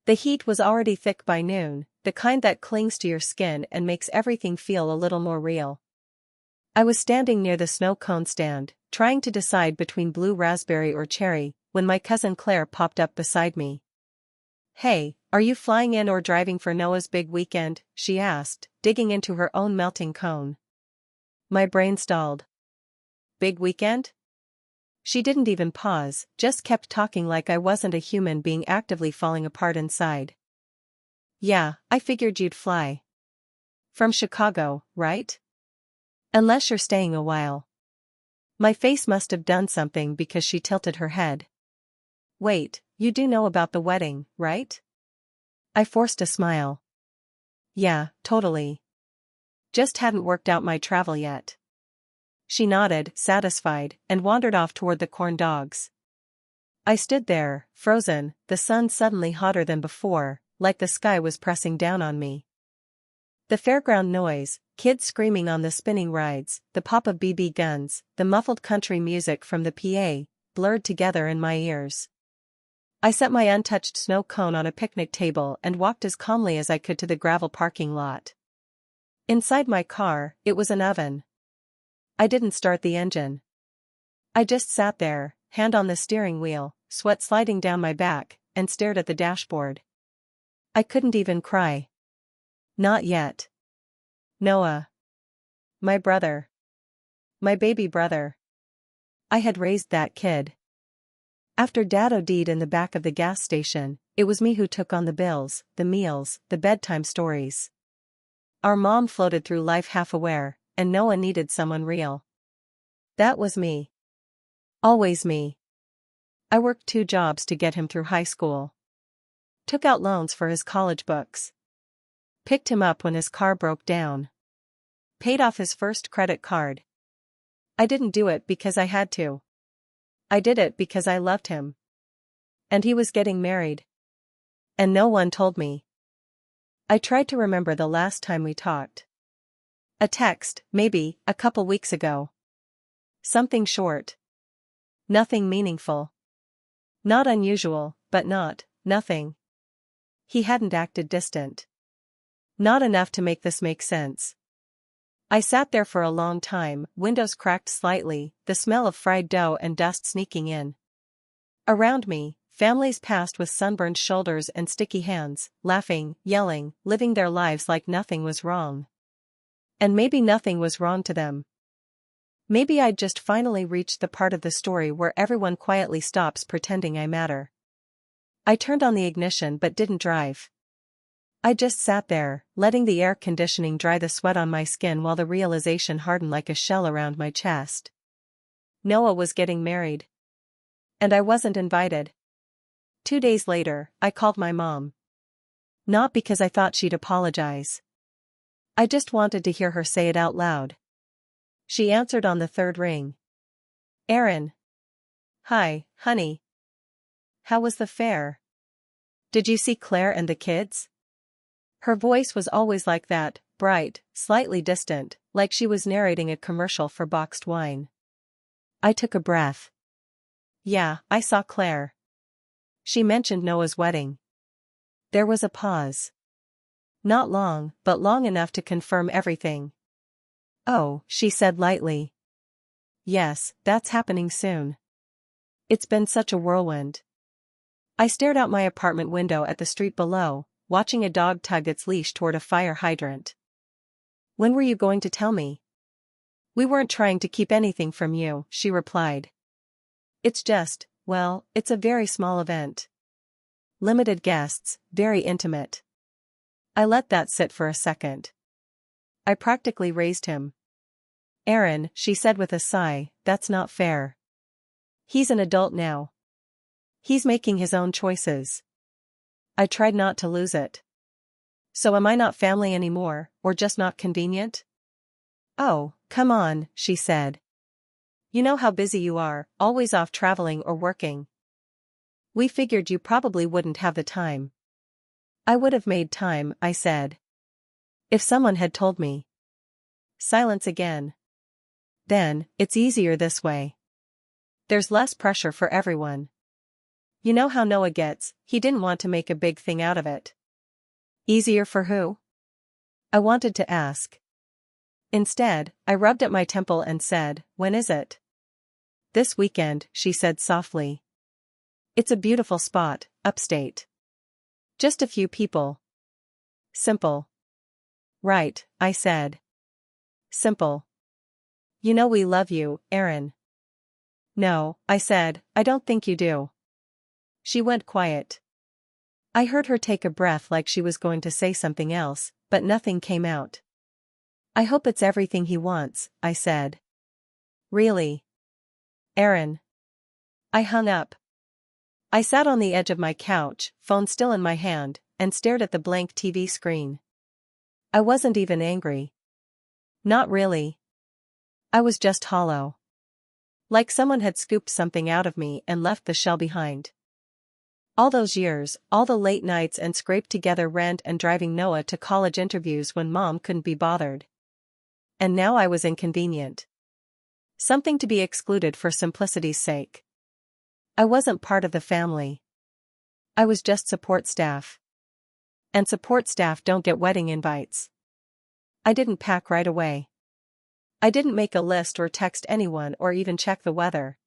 The heat was already thick by noon, the kind that clings to your skin and makes everything feel a little more real. I was standing near the snow cone stand, trying to decide between blue raspberry or cherry, when my cousin Claire popped up beside me. "Hey, are you flying in or driving for Noah's big weekend?" she asked, digging into her own melting cone. My brain stalled. Big weekend? She didn't even pause, just kept talking like I wasn't a human being actively falling apart inside. "Yeah, I figured you'd fly. From Chicago, right? Unless you're staying a while." My face must have done something because she tilted her head. "Wait, you do know about the wedding, right?" I forced a smile. "Yeah, totally. Just hadn't worked out my travel yet." She nodded, satisfied, and wandered off toward the corn dogs. I stood there, frozen, the sun suddenly hotter than before, like the sky was pressing down on me. The fairground noise, kids screaming on the spinning rides, the pop of BB guns, the muffled country music from the PA, blurred together in my ears. I set my untouched snow cone on a picnic table and walked as calmly as I could to the gravel parking lot. Inside my car, it was an oven. I didn't start the engine. I just sat there, hand on the steering wheel, sweat sliding down my back, and stared at the dashboard. I couldn't even cry. Not yet. Noah. My brother. My baby brother. I had raised that kid. After Dad OD'd in the back of the gas station, it was me who took on the bills, the meals, the bedtime stories. Our mom floated through life half-aware, and Noah needed someone real. That was me. Always me. I worked 2 jobs to get him through high school. Took out loans for his college books. Picked him up when his car broke down. Paid off his first credit card. I didn't do it because I had to. I did it because I loved him. And he was getting married. And no one told me. I tried to remember the last time we talked. A text, maybe, a couple weeks ago. Something short. Nothing meaningful. Not unusual, but nothing. He hadn't acted distant. Not enough to make this make sense. I sat there for a long time, windows cracked slightly, the smell of fried dough and dust sneaking in. Around me, families passed with sunburned shoulders and sticky hands, laughing, yelling, living their lives like nothing was wrong. And maybe nothing was wrong to them. Maybe I'd just finally reached the part of the story where everyone quietly stops pretending I matter. I turned on the ignition but didn't drive. I just sat there, letting the air conditioning dry the sweat on my skin while the realization hardened like a shell around my chest. Noah was getting married. And I wasn't invited. 2 days later, I called my mom. Not because I thought she'd apologize. I just wanted to hear her say it out loud. She answered on the 3rd ring. "Erin. Hi, honey. How was the fair? Did you see Claire and the kids?" Her voice was always like that, bright, slightly distant, like she was narrating a commercial for boxed wine. I took a breath. "Yeah, I saw Claire. She mentioned Noah's wedding." There was a pause. Not long, but long enough to confirm everything. "Oh," she said lightly. "Yes, that's happening soon. It's been such a whirlwind." I stared out my apartment window at the street below, watching a dog tug its leash toward a fire hydrant. "When were you going to tell me?" "We weren't trying to keep anything from you," she replied. "It's just, well, it's a very small event. Limited guests, very intimate." I let that sit for a second. I practically raised him. "Erin," she said with a sigh, "that's not fair. He's an adult now. He's making his own choices." I tried not to lose it. "So am I not family anymore, or just not convenient?" "Oh, come on," she said. "You know how busy you are, always off traveling or working. We figured you probably wouldn't have the time." "I would have made time," I said. "If someone had told me." Silence again. "Then, it's easier this way. There's less pressure for everyone." You know how Noah gets, he didn't want to make a big thing out of it. Easier for who? I wanted to ask. Instead, I rubbed at my temple and said, when is it? This weekend, she said softly. It's a beautiful spot, upstate. Just a few people. Simple. Right, I said. Simple. You know we love you, Aaron. No, I said, I don't think you do. She went quiet. I heard her take a breath like she was going to say something else, but nothing came out. I hope it's everything he wants, I said. Really? Aaron. I hung up. I sat on the edge of my couch, phone still in my hand, and stared at the blank TV screen. I wasn't even angry. Not really. I was just hollow. Like someone had scooped something out of me and left the shell behind. All those years, all the late nights and scraped together rent and driving Noah to college interviews when mom couldn't be bothered. And now I was inconvenient. Something to be excluded for simplicity's sake. I wasn't part of the family. I was just support staff. And support staff don't get wedding invites. I didn't pack right away. I didn't make a list or text anyone or even check the weather.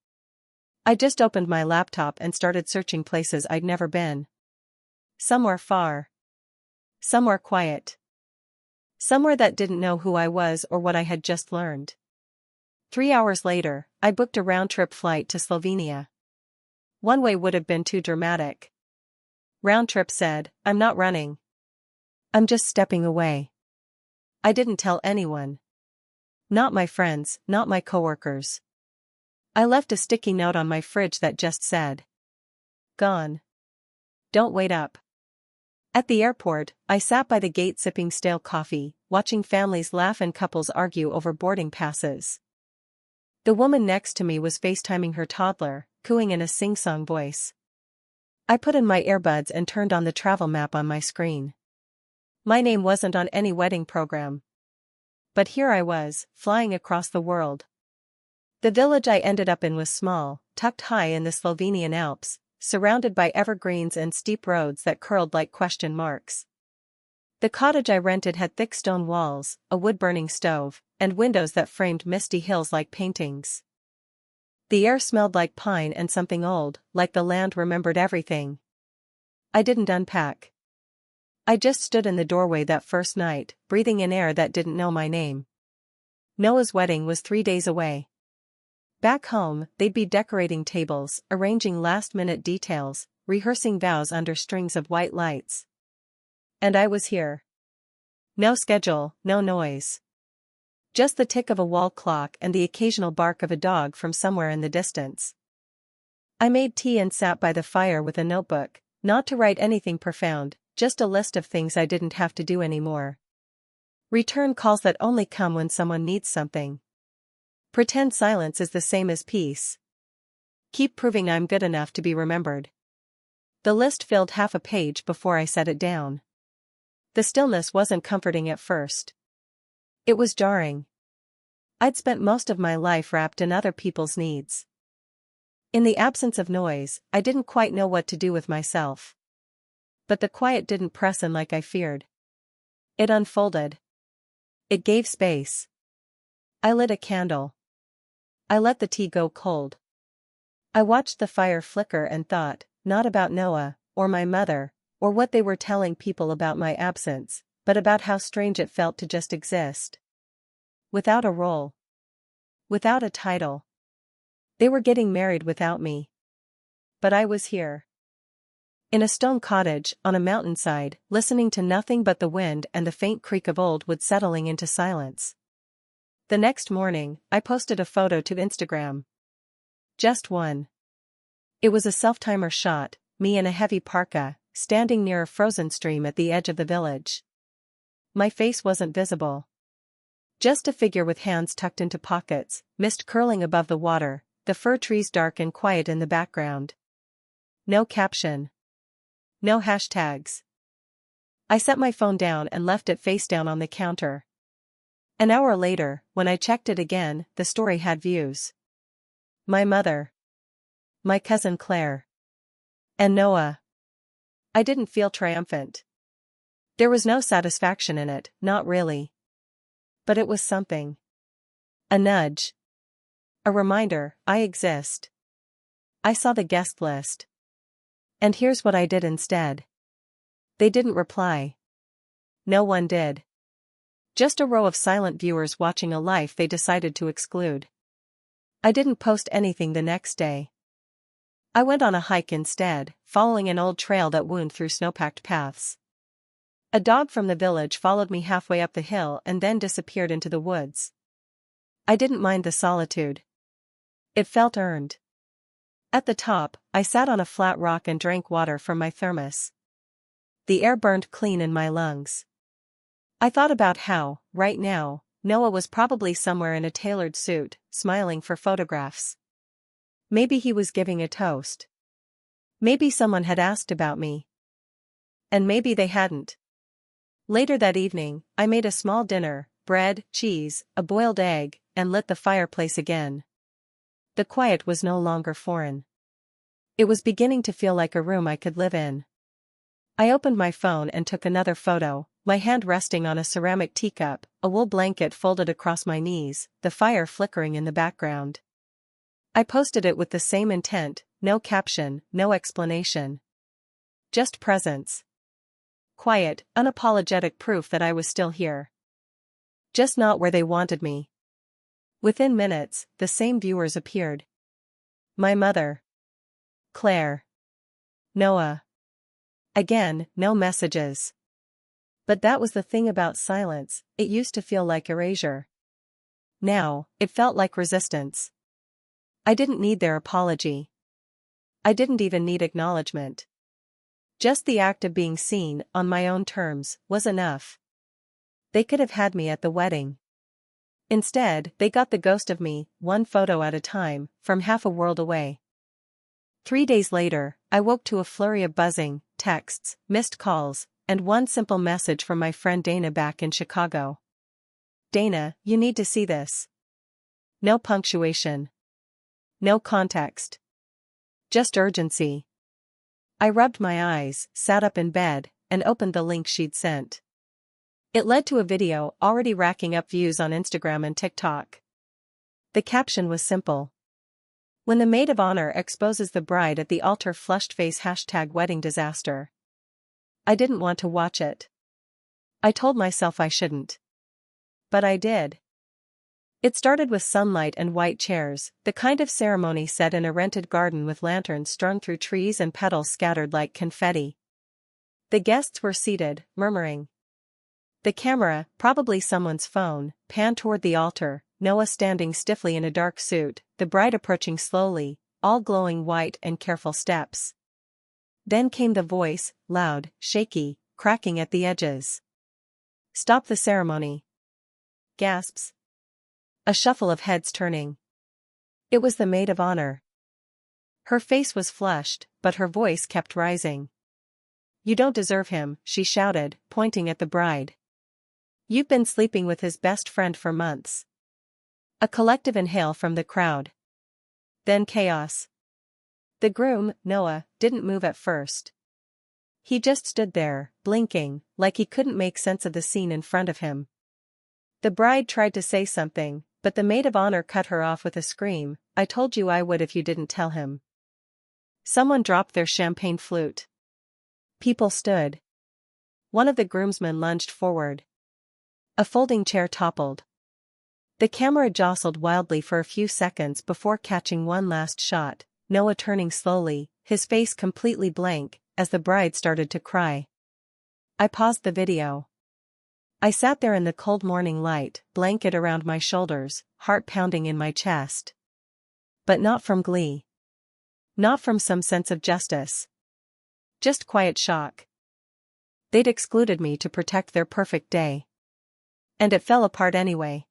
I just opened my laptop and started searching places I'd never been. Somewhere far. Somewhere quiet. Somewhere that didn't know who I was or what I had just learned. 3 hours later, I booked a round-trip flight to Slovenia. One way would have been too dramatic. Round trip said, I'm not running. I'm just stepping away. I didn't tell anyone. Not my friends, not my coworkers. I left a sticky note on my fridge that just said, gone. Don't wait up. At the airport, I sat by the gate sipping stale coffee, watching families laugh and couples argue over boarding passes. The woman next to me was FaceTiming her toddler, cooing in a sing-song voice. I put in my earbuds and turned on the travel map on my screen. My name wasn't on any wedding program. But here I was, flying across the world. The village I ended up in was small, tucked high in the Slovenian Alps, surrounded by evergreens and steep roads that curled like question marks. The cottage I rented had thick stone walls, a wood-burning stove, and windows that framed misty hills like paintings. The air smelled like pine and something old, like the land remembered everything. I didn't unpack. I just stood in the doorway that first night, breathing in air that didn't know my name. Noah's wedding was 3 days away. Back home, they'd be decorating tables, arranging last-minute details, rehearsing vows under strings of white lights. And I was here. No schedule, no noise. Just the tick of a wall clock and the occasional bark of a dog from somewhere in the distance. I made tea and sat by the fire with a notebook, not to write anything profound, just a list of things I didn't have to do anymore. Return calls that only come when someone needs something. Pretend silence is the same as peace. Keep proving I'm good enough to be remembered. The list filled half a page before I set it down. The stillness wasn't comforting at first. It was jarring. I'd spent most of my life wrapped in other people's needs. In the absence of noise, I didn't quite know what to do with myself. But the quiet didn't press in like I feared. It unfolded. It gave space. I lit a candle. I let the tea go cold. I watched the fire flicker and thought, not about Noah, or my mother, or what they were telling people about my absence, but about how strange it felt to just exist. Without a role. Without a title. They were getting married without me. But I was here. In a stone cottage, on a mountainside, listening to nothing but the wind and the faint creak of old wood settling into silence. The next morning, I posted a photo to Instagram. Just one. It was a self-timer shot, me in a heavy parka, standing near a frozen stream at the edge of the village. My face wasn't visible. Just a figure with hands tucked into pockets, mist curling above the water, the fir trees dark and quiet in the background. No caption. No hashtags. I set my phone down and left it face down on the counter. An hour later, when I checked it again, the story had views. My mother. My cousin Claire. And Noah. I didn't feel triumphant. There was no satisfaction in it, not really. But it was something. A nudge. A reminder, I exist. I saw the guest list. And here's what I did instead. They didn't reply. No one did. Just a row of silent viewers watching a life they decided to exclude. I didn't post anything the next day. I went on a hike instead, following an old trail that wound through snow-packed paths. A dog from the village followed me halfway up the hill and then disappeared into the woods. I didn't mind the solitude. It felt earned. At the top, I sat on a flat rock and drank water from my thermos. The air burned clean in my lungs. I thought about how, right now, Noah was probably somewhere in a tailored suit, smiling for photographs. Maybe he was giving a toast. Maybe someone had asked about me. And maybe they hadn't. Later that evening, I made a small dinner, bread, cheese, a boiled egg, and lit the fireplace again. The quiet was no longer foreign. It was beginning to feel like a room I could live in. I opened my phone and took another photo, my hand resting on a ceramic teacup, a wool blanket folded across my knees, the fire flickering in the background. I posted it with the same intent, no caption, no explanation. Just presence. Quiet, unapologetic proof that I was still here. Just not where they wanted me. Within minutes, the same viewers appeared. My mother. Claire. Noah. Again, no messages. But that was the thing about silence, it used to feel like erasure. Now, it felt like resistance. I didn't need their apology. I didn't even need acknowledgement. Just the act of being seen, on my own terms, was enough. They could have had me at the wedding. Instead, they got the ghost of me, one photo at a time, from half a world away. 3 days later, I woke to a flurry of buzzing, texts, missed calls, and one simple message from my friend Dana back in Chicago. Dana, you need to see this. No punctuation. No context. Just urgency. I rubbed my eyes, sat up in bed, and opened the link she'd sent. It led to a video already racking up views on Instagram and TikTok. The caption was simple. When the maid of honor exposes the bride at the altar, flushed face #wedding disaster. I didn't want to watch it. I told myself I shouldn't. But I did. It started with sunlight and white chairs, the kind of ceremony set in a rented garden with lanterns strung through trees and petals scattered like confetti. The guests were seated, murmuring. The camera, probably someone's phone, panned toward the altar, Noah standing stiffly in a dark suit, the bride approaching slowly, all glowing white and careful steps. Then came the voice, loud, shaky, cracking at the edges. Stop the ceremony. Gasps. A shuffle of heads turning. It was the maid of honor. Her face was flushed, but her voice kept rising. You don't deserve him, she shouted, pointing at the bride. You've been sleeping with his best friend for months. A collective inhale from the crowd. Then chaos. The groom, Noah, didn't move at first. He just stood there, blinking, like he couldn't make sense of the scene in front of him. The bride tried to say something, but the maid of honor cut her off with a scream, I told you I would if you didn't tell him. Someone dropped their champagne flute. People stood. One of the groomsmen lunged forward. A folding chair toppled. The camera jostled wildly for a few seconds before catching one last shot, Noah turning slowly, his face completely blank, as the bride started to cry. I paused the video. I sat there in the cold morning light, blanket around my shoulders, heart pounding in my chest. But not from glee. Not from some sense of justice. Just quiet shock. They'd excluded me to protect their perfect day. And it fell apart anyway.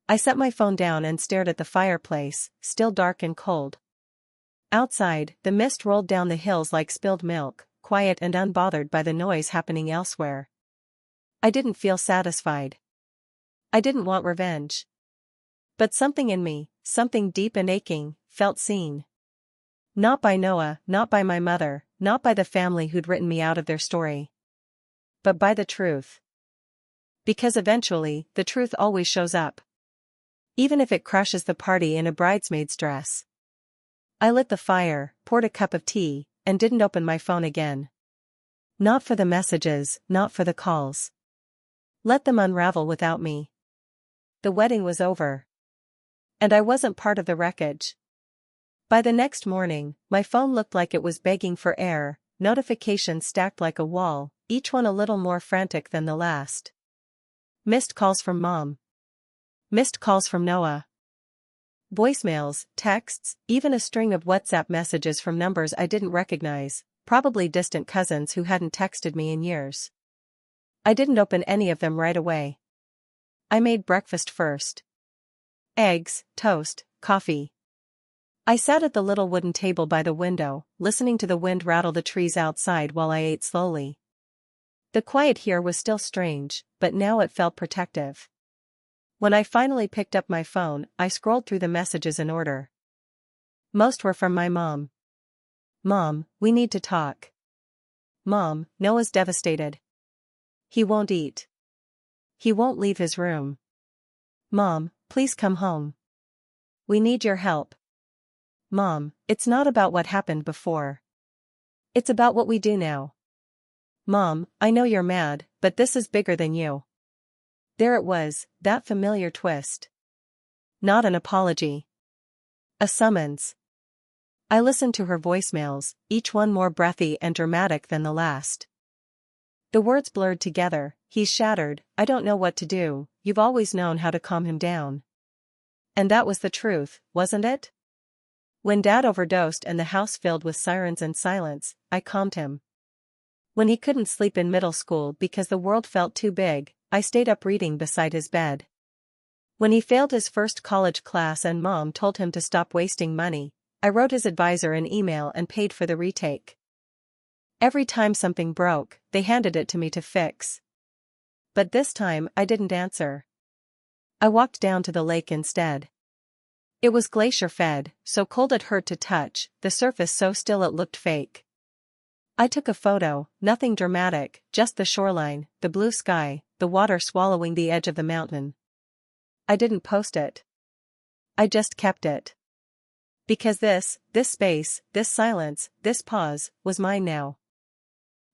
I set my phone down and stared at the fireplace, still dark and cold. Outside, the mist rolled down the hills like spilled milk, quiet and unbothered by the noise happening elsewhere. I didn't feel satisfied. I didn't want revenge. But something in me, something deep and aching, felt seen. Not by Noah, not by my mother, not by the family who'd written me out of their story. But by the truth. Because eventually, the truth always shows up. Even if it crashes the party in a bridesmaid's dress. I lit the fire, poured a cup of tea, and didn't open my phone again. Not for the messages, not for the calls. Let them unravel without me. The wedding was over. And I wasn't part of the wreckage. By the next morning, my phone looked like it was begging for air, notifications stacked like a wall, each one a little more frantic than the last. Missed calls from Mom. Missed calls from Noah. Voicemails, texts, even a string of WhatsApp messages from numbers I didn't recognize, probably distant cousins who hadn't texted me in years. I didn't open any of them right away. I made breakfast first. Eggs, toast, coffee. I sat at the little wooden table by the window, listening to the wind rattle the trees outside while I ate slowly. The quiet here was still strange, but now it felt protective. When I finally picked up my phone, I scrolled through the messages in order. Most were from my mom. Mom, we need to talk. Mom, Noah's devastated. He won't eat. He won't leave his room. Mom, please come home. We need your help. Mom, it's not about what happened before. It's about what we do now. Mom, I know you're mad, but this is bigger than you. There it was, that familiar twist. Not an apology. A summons. I listened to her voicemails, each one more breathy and dramatic than the last. The words blurred together. He's shattered, I don't know what to do, you've always known how to calm him down. And that was the truth, wasn't it? When Dad overdosed and the house filled with sirens and silence, I calmed him. When he couldn't sleep in middle school because the world felt too big, I stayed up reading beside his bed. When he failed his first college class and Mom told him to stop wasting money, I wrote his advisor an email and paid for the retake. Every time something broke, they handed it to me to fix. But this time I didn't answer. I walked down to the lake instead. It was glacier-fed, so cold it hurt to touch, the surface so still it looked fake. I took a photo, nothing dramatic, just the shoreline, the blue sky, the water swallowing the edge of the mountain. I didn't post it. I just kept it. Because this space, this silence, this pause, was mine now.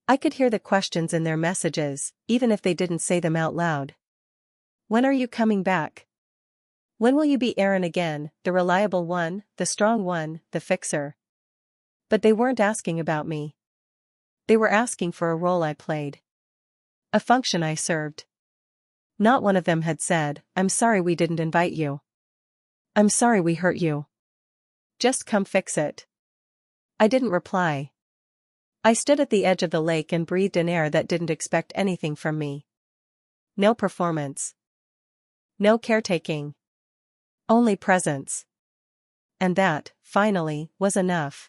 I could hear the questions in their messages, even if they didn't say them out loud. When are you coming back? When will you be Aaron again, the reliable one, the strong one, the fixer? But they weren't asking about me. They were asking for a role I played. A function I served. Not one of them had said, I'm sorry we didn't invite you. I'm sorry we hurt you. Just come fix it. I didn't reply. I stood at the edge of the lake and breathed in air that didn't expect anything from me. No performance. No caretaking. Only presence. And that, finally, was enough.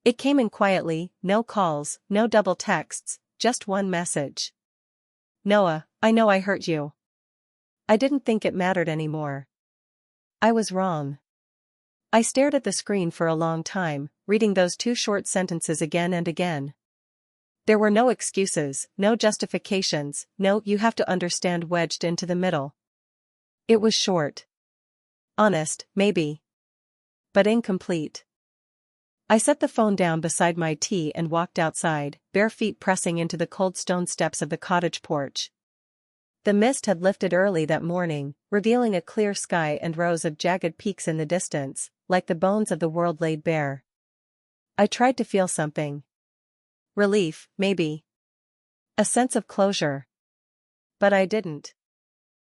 It came in quietly, no calls, no double texts, just one message. Noah, I know I hurt you. I didn't think it mattered anymore. I was wrong. I stared at the screen for a long time, reading those two short sentences again and again. There were no excuses, no justifications, no you have to understand wedged into the middle. It was short. Honest, maybe. But incomplete. I set the phone down beside my tea and walked outside, bare feet pressing into the cold stone steps of the cottage porch. The mist had lifted early that morning, revealing a clear sky and rows of jagged peaks in the distance, like the bones of the world laid bare. I tried to feel something. Relief, maybe. A sense of closure. But I didn't.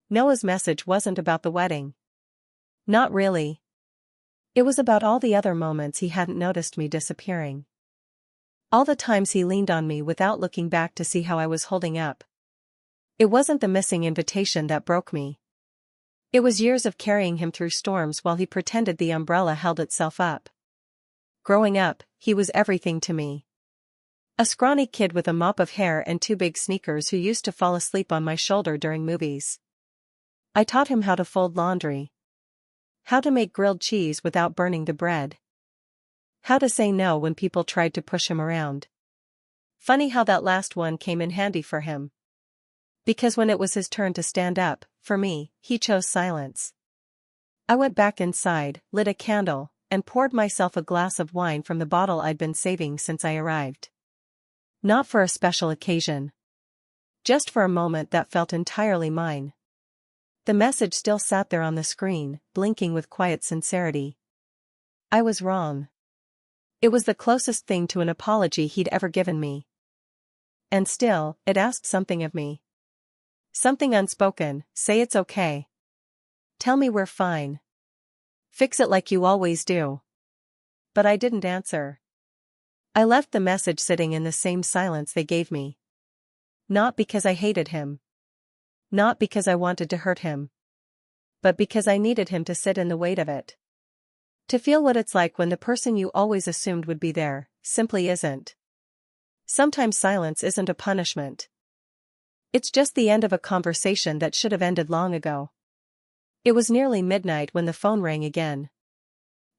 Noah's message wasn't about the wedding. Not really. It was about all the other moments he hadn't noticed me disappearing. All the times he leaned on me without looking back to see how I was holding up. It wasn't the missing invitation that broke me. It was years of carrying him through storms while he pretended the umbrella held itself up. Growing up, he was everything to me. A scrawny kid with a mop of hair and two big sneakers who used to fall asleep on my shoulder during movies. I taught him how to fold laundry. How to make grilled cheese without burning the bread. How to say no when people tried to push him around. Funny how that last one came in handy for him. Because when it was his turn to stand up, for me, he chose silence. I went back inside, lit a candle, and poured myself a glass of wine from the bottle I'd been saving since I arrived. Not for a special occasion. Just for a moment that felt entirely mine. The message still sat there on the screen, blinking with quiet sincerity. I was wrong. It was the closest thing to an apology he'd ever given me. And still, it asked something of me. Something unspoken. Say it's okay. Tell me we're fine. Fix it like you always do. But I didn't answer. I left the message sitting in the same silence they gave me. Not because I hated him. Not because I wanted to hurt him. But because I needed him to sit in the weight of it. To feel what it's like when the person you always assumed would be there, simply isn't. Sometimes silence isn't a punishment. It's just the end of a conversation that should have ended long ago. It was nearly midnight when the phone rang again.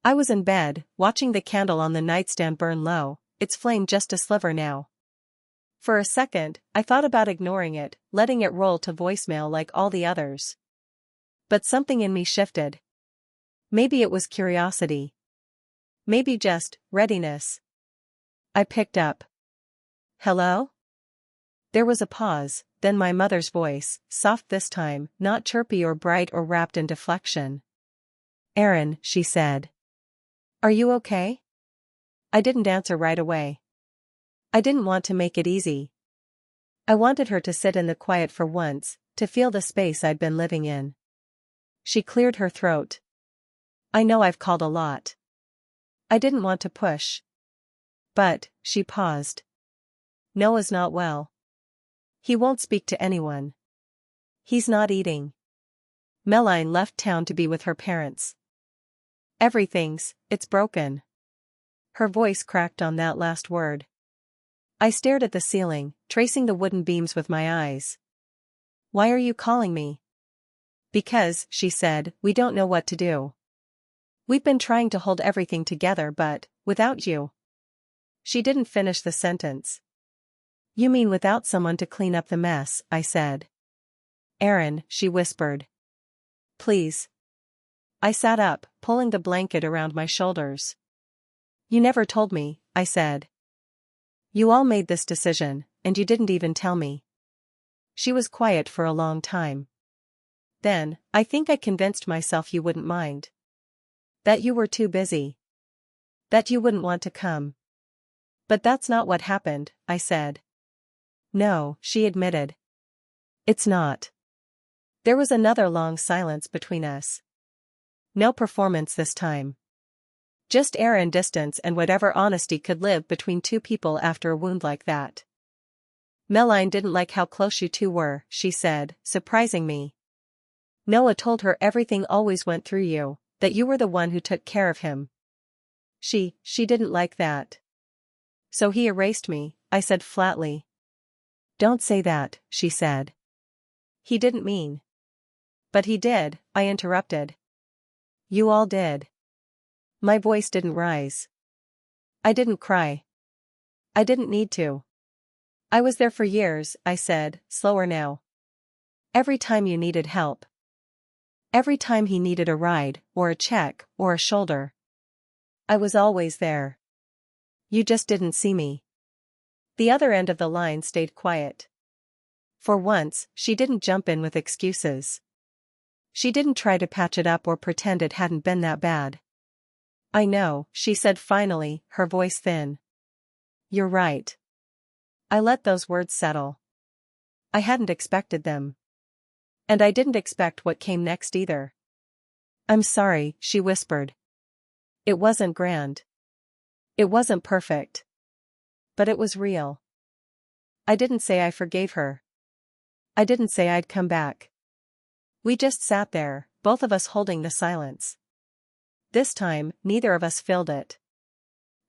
I was in bed, watching the candle on the nightstand burn low, its flame just a sliver now. For a second, I thought about ignoring it, letting it roll to voicemail like all the others. But something in me shifted. Maybe it was curiosity. Maybe just readiness. I picked up. Hello? There was a pause, then my mother's voice, soft this time, not chirpy or bright or wrapped in deflection. Aaron, she said. Are you okay? I didn't answer right away. I didn't want to make it easy. I wanted her to sit in the quiet for once, to feel the space I'd been living in. She cleared her throat. I know I've called a lot. I didn't want to push. But, she paused. Noah's not well. He won't speak to anyone. He's not eating. Meline left town to be with her parents. It's broken. Her voice cracked on that last word. I stared at the ceiling, tracing the wooden beams with my eyes. Why are you calling me? Because, she said, we don't know what to do. We've been trying to hold everything together but, without you. She didn't finish the sentence. You mean without someone to clean up the mess, I said. Aaron, she whispered. Please. I sat up, pulling the blanket around my shoulders. You never told me, I said. You all made this decision, and you didn't even tell me. She was quiet for a long time. Then, I think I convinced myself you wouldn't mind. That you were too busy. That you wouldn't want to come. But that's not what happened, I said. No, she admitted. It's not. There was another long silence between us. No performance this time. Just air and distance and whatever honesty could live between two people after a wound like that. Meline didn't like how close you two were, she said, surprising me. Noah told her everything always went through you, that you were the one who took care of him. She didn't like that. So he erased me, I said flatly. Don't say that, she said. He didn't mean. But he did, I interrupted. You all did. My voice didn't rise. I didn't cry. I didn't need to. I was there for years, I said, slower now. Every time you needed help. Every time he needed a ride, or a check, or a shoulder. I was always there. You just didn't see me. The other end of the line stayed quiet. For once, she didn't jump in with excuses. She didn't try to patch it up or pretend it hadn't been that bad. I know, she said finally, her voice thin. You're right. I let those words settle. I hadn't expected them. And I didn't expect what came next either. I'm sorry, she whispered. It wasn't grand. It wasn't perfect. But it was real. I didn't say I forgave her. I didn't say I'd come back. We just sat there, both of us holding the silence. This time, neither of us filled it.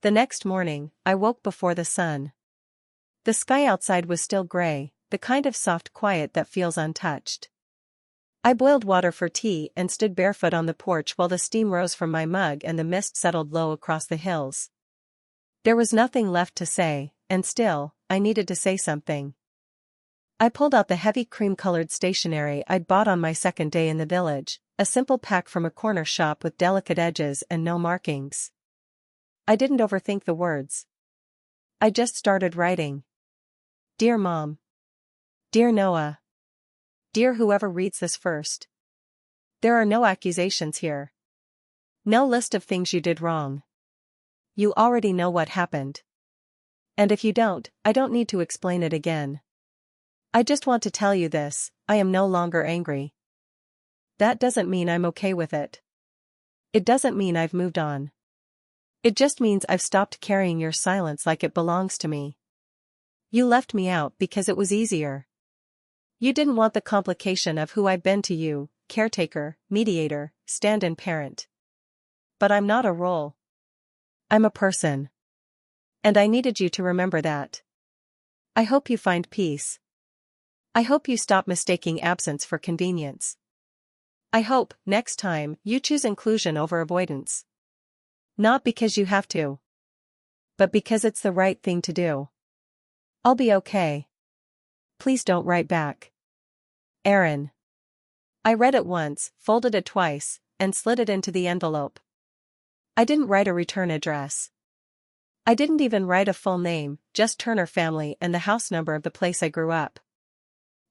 The next morning, I woke before the sun. The sky outside was still gray, the kind of soft quiet that feels untouched. I boiled water for tea and stood barefoot on the porch while the steam rose from my mug and the mist settled low across the hills. There was nothing left to say, and still, I needed to say something. I pulled out the heavy cream-colored stationery I'd bought on my second day in the village, a simple pack from a corner shop with delicate edges and no markings. I didn't overthink the words. I just started writing. Dear Mom. Dear Noah. Dear whoever reads this first. There are no accusations here. No list of things you did wrong. You already know what happened. And if you don't, I don't need to explain it again. I just want to tell you this, I am no longer angry. That doesn't mean I'm okay with it. It doesn't mean I've moved on. It just means I've stopped carrying your silence like it belongs to me. You left me out because it was easier. You didn't want the complication of who I've been to you, caretaker, mediator, stand-in parent. But I'm not a role. I'm a person. And I needed you to remember that. I hope you find peace. I hope you stop mistaking absence for convenience. I hope, next time, you choose inclusion over avoidance. Not because you have to. But because it's the right thing to do. I'll be okay. Please don't write back. Aaron. I read it once, folded it twice, and slid it into the envelope. I didn't write a return address. I didn't even write a full name, just Turner family and the house number of the place I grew up.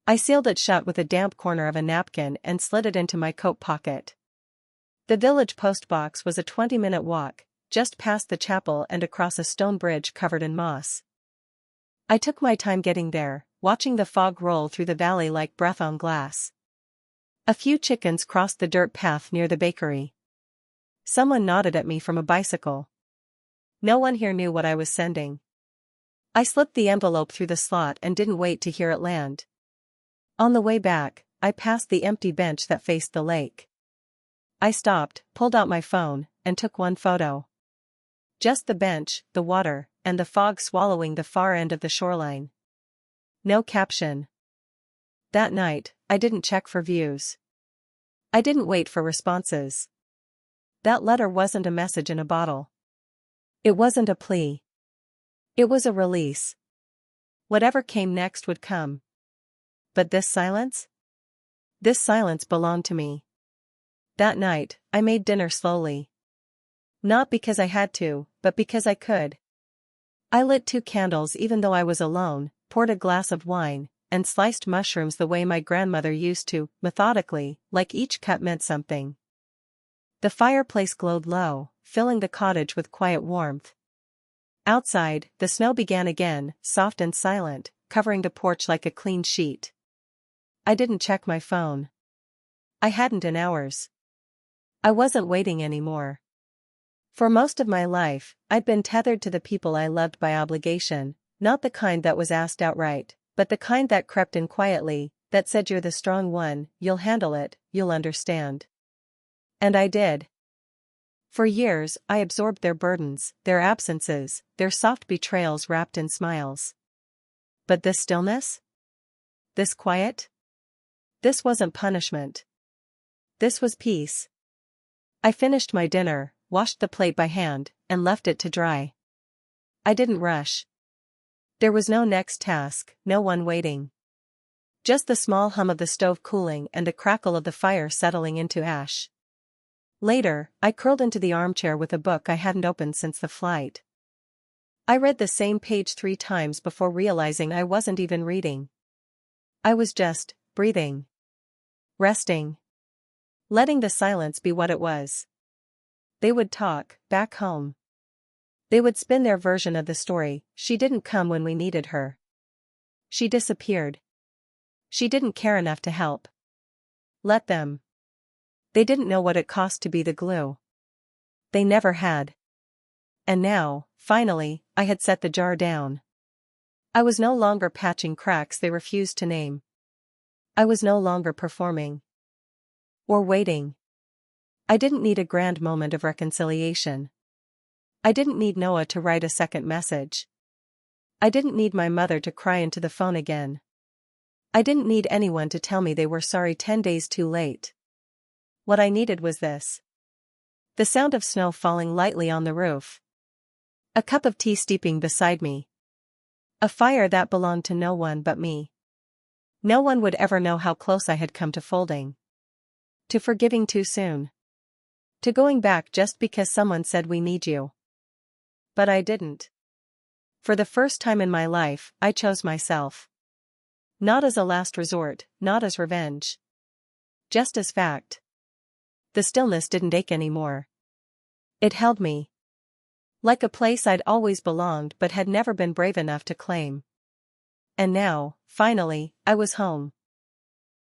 I sealed it shut with a damp corner of a napkin and slid it into my coat pocket. The village post box was a 20-minute walk, just past the chapel and across a stone bridge covered in moss. I took my time getting there, watching the fog roll through the valley like breath on glass. A few chickens crossed the dirt path near the bakery. Someone nodded at me from a bicycle. No one here knew what I was sending. I slipped the envelope through the slot and didn't wait to hear it land. On the way back, I passed the empty bench that faced the lake. I stopped, pulled out my phone, and took one photo. Just the bench, the water, and the fog swallowing the far end of the shoreline. No caption. That night, I didn't check for views. I didn't wait for responses. That letter wasn't a message in a bottle. It wasn't a plea. It was a release. Whatever came next would come. But this silence? This silence belonged to me. That night, I made dinner slowly. Not because I had to, but because I could. I lit 2 candles even though I was alone, poured a glass of wine, and sliced mushrooms the way my grandmother used to, methodically, like each cut meant something. The fireplace glowed low, filling the cottage with quiet warmth. Outside, the snow began again, soft and silent, covering the porch like a clean sheet. I didn't check my phone. I hadn't in hours. I wasn't waiting anymore. For most of my life, I'd been tethered to the people I loved by obligation, not the kind that was asked outright, but the kind that crept in quietly, that said you're the strong one, you'll handle it, you'll understand. And I did. For years, I absorbed their burdens, their absences, their soft betrayals wrapped in smiles. But this stillness? This quiet? This wasn't punishment. This was peace. I finished my dinner, washed the plate by hand, and left it to dry. I didn't rush. There was no next task, no one waiting. Just the small hum of the stove cooling and the crackle of the fire settling into ash. Later, I curled into the armchair with a book I hadn't opened since the flight. I read the same page 3 times before realizing I wasn't even reading. I was just breathing. Resting. Letting the silence be what it was. They would talk, back home. They would spin their version of the story. She didn't come when we needed her. She disappeared. She didn't care enough to help. Let them. They didn't know what it cost to be the glue. They never had. And now, finally, I had set the jar down. I was no longer patching cracks they refused to name. I was no longer performing. Or waiting. I didn't need a grand moment of reconciliation. I didn't need Noah to write a second message. I didn't need my mother to cry into the phone again. I didn't need anyone to tell me they were sorry 10 days too late. What I needed was this. The sound of snow falling lightly on the roof. A cup of tea steeping beside me. A fire that belonged to no one but me. No one would ever know how close I had come to folding. To forgiving too soon. To going back just because someone said we need you. But I didn't. For the first time in my life, I chose myself. Not as a last resort, not as revenge. Just as fact. The stillness didn't ache anymore. It held me. Like a place I'd always belonged but had never been brave enough to claim. And now, finally, I was home.